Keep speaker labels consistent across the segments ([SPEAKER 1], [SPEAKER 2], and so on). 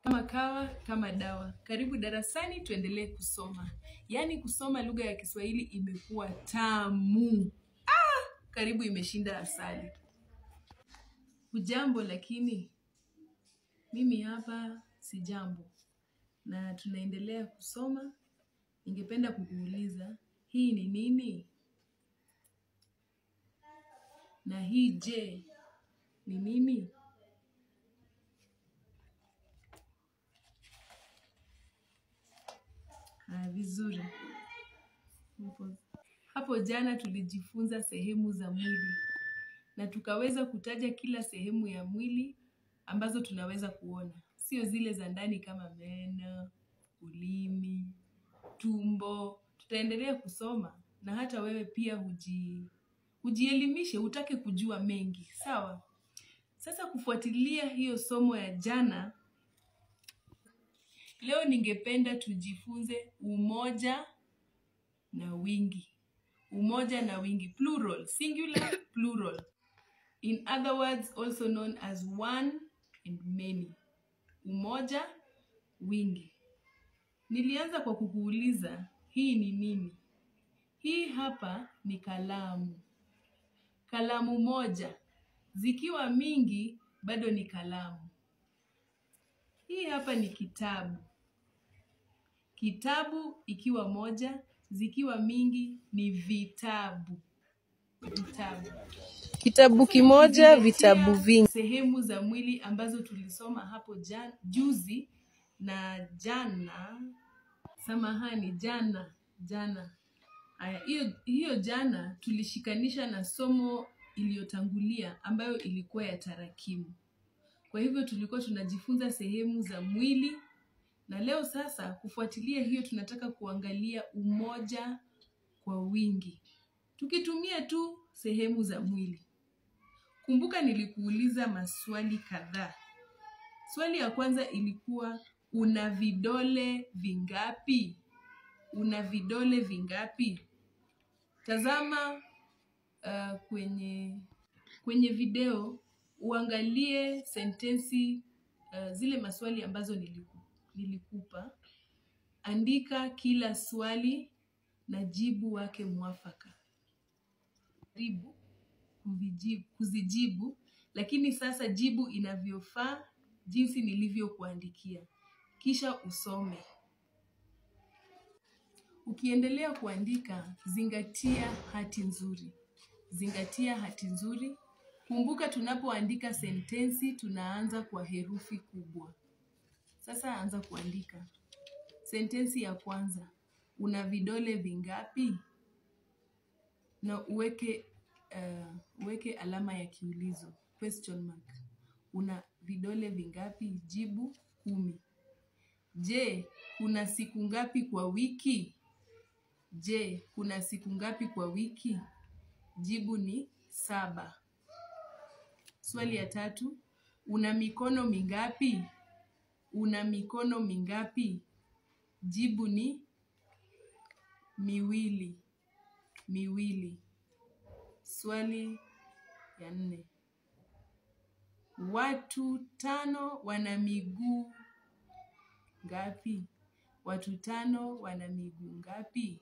[SPEAKER 1] Kama kawa, kama dawa. Karibu darasani tuendelee kusoma. Yaani kusoma lugha ya Kiswahili imekuwa tamu. Karibu imeshinda asali. Hujambo lakini mimi hapa si jambo. Na tunaendelea kusoma. Ningependa kukuuliza, hii ni nini? Na hii je ni nini? Vizuri. Hapo jana tulijifunza sehemu za mwili. Na tukaweza kutaja kila sehemu ya mwili ambazo tunaweza kuona. Sio zile za ndani kama meno, ulimi, tumbo. Tutaendelea kusoma na hata wewe pia ujielimishe, utake kujua mengi. Sawa? Sasa kufuatilia hiyo somo ya jana, leo ningependa tujifunze umoja na wingi. Umoja na wingi. Plural, singular, plural. In other words, also known as one and many. Umoja, wingi. Nilianza kwa kukuuliza, hii ni nini? Hii hapa ni kalamu. Kalamu moja. Zikiwa mingi, bado ni kalamu. Hii hapa ni kitabu. Kitabu ikiwa moja, zikiwa mingi ni vitabu. Vitabu.
[SPEAKER 2] Kitabu kimoja, vitabu vingi.
[SPEAKER 1] Sehemu za mwili ambazo tulisoma hapo juzi na jana. Samahani, jana. Hiyo jana tulishikanisha na somo iliyotangulia ambayo ilikuwa ya tarakimu. Kwa hivyo tulikuwa tunajifunza sehemu za mwili na leo sasa kufuatilia hiyo tunataka kuangalia umoja kwa wingi. Tukitumia tu sehemu za mwili. Kumbuka nilikuuliza maswali kadhaa. Swali ya kwanza ilikuwa una vidole vingapi? Una vidole vingapi? Tazama kwenye video uangalie sentensi zile maswali ambazo nilikupa. Andika kila swali na jibu wake mwafaka. Jaribu kuzijibu, lakini sasa jibu inavyofaa jinsi nilivyokuandikia. Kisha usome. Ukiendelea kuandika, zingatia hati nzuri. Zingatia hati nzuri. Kumbuka tunapoandika sentensi, tunaanza kwa herufi kubwa. Sasa anza kuandika. Sentensi ya kwanza. Una vidole vingapi? Na uweke alama ya kiulizo. Question mark. Una vidole vingapi? Jibu 10. Je, kuna siku ngapi kwa wiki? Je, kuna siku ngapi kwa wiki? Jibu ni 7. Swali ya 3. Una mikono mingapi? Una mikono mingapi? Jibu ni 2. 2. Swali ya 4. Watu 5 wana miguu ngapi? Watu 5 wana miguu ngapi?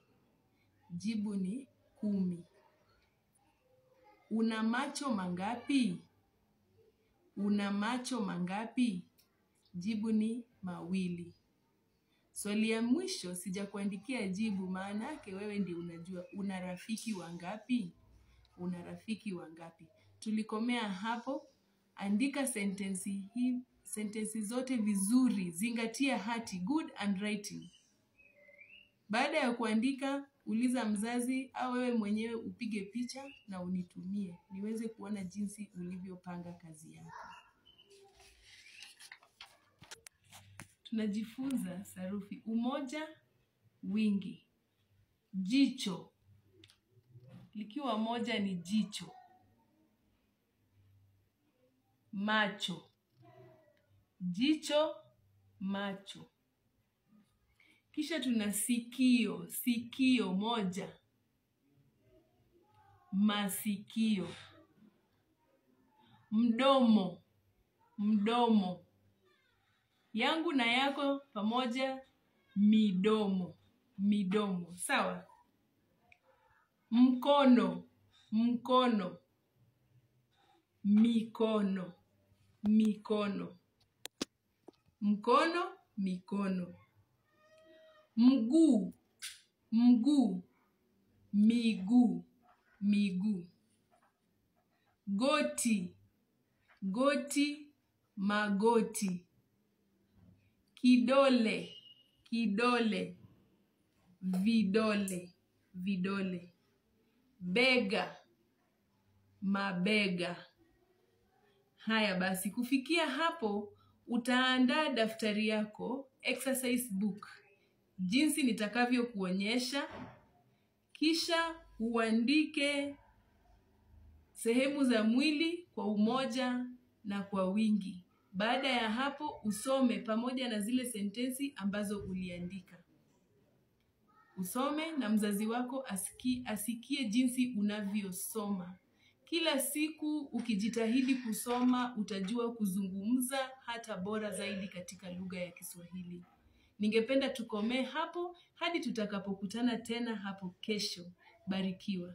[SPEAKER 1] Jibu ni 10. Una macho mangapi? Una macho mangapi? Jibu ni 2. Swali ya mwisho sijakuandikia jibu maana yake wewe ndiye unajua. Una rafiki wangapi? Una rafiki wangapi? Tulikomea hapo. Andika sentensi zote vizuri. Zingatia hati, good handwriting. Baada ya kuandika, uliza mzazi au wewe mwenyewe upige picha na unitumie. Niweze kuona jinsi ulivyopanga kazi yako. Tunajifunza sarufi. Umoja, wingi. Jicho. Likiwa moja ni jicho. Macho. Jicho, macho. Kisha tuna sikio. Sikio moja. Masikio. Mdomo. Mdomo. Yangu na yako pamoja, midomo. Midomo. Sawa? Mkono. Mkono. Mikono. Mikono. Mkono, mikono. Mguu. Mguu. Miguu. Miguu. Goti. Goti, magoti. Kidole. Kidole. Vidole. Vidole. Bega. Mabega. Haya basi, kufikia hapo utaandaa daftari yako, exercise book, jinsi nitakavyo kuonyesha. Kisha uandike sehemu za mwili kwa umoja na kwa wingi. Baada ya hapo usome pamoja na zile sentensi ambazo uliandika. Usome na mzazi wako asikie jinsi unavyosoma. Kila siku ukijitahidi kusoma, utajua kuzungumza hata bora zaidi katika lugha ya Kiswahili. Ningependa tukomee hapo hadi tutakapokutana tena hapo kesho. Barikiwa.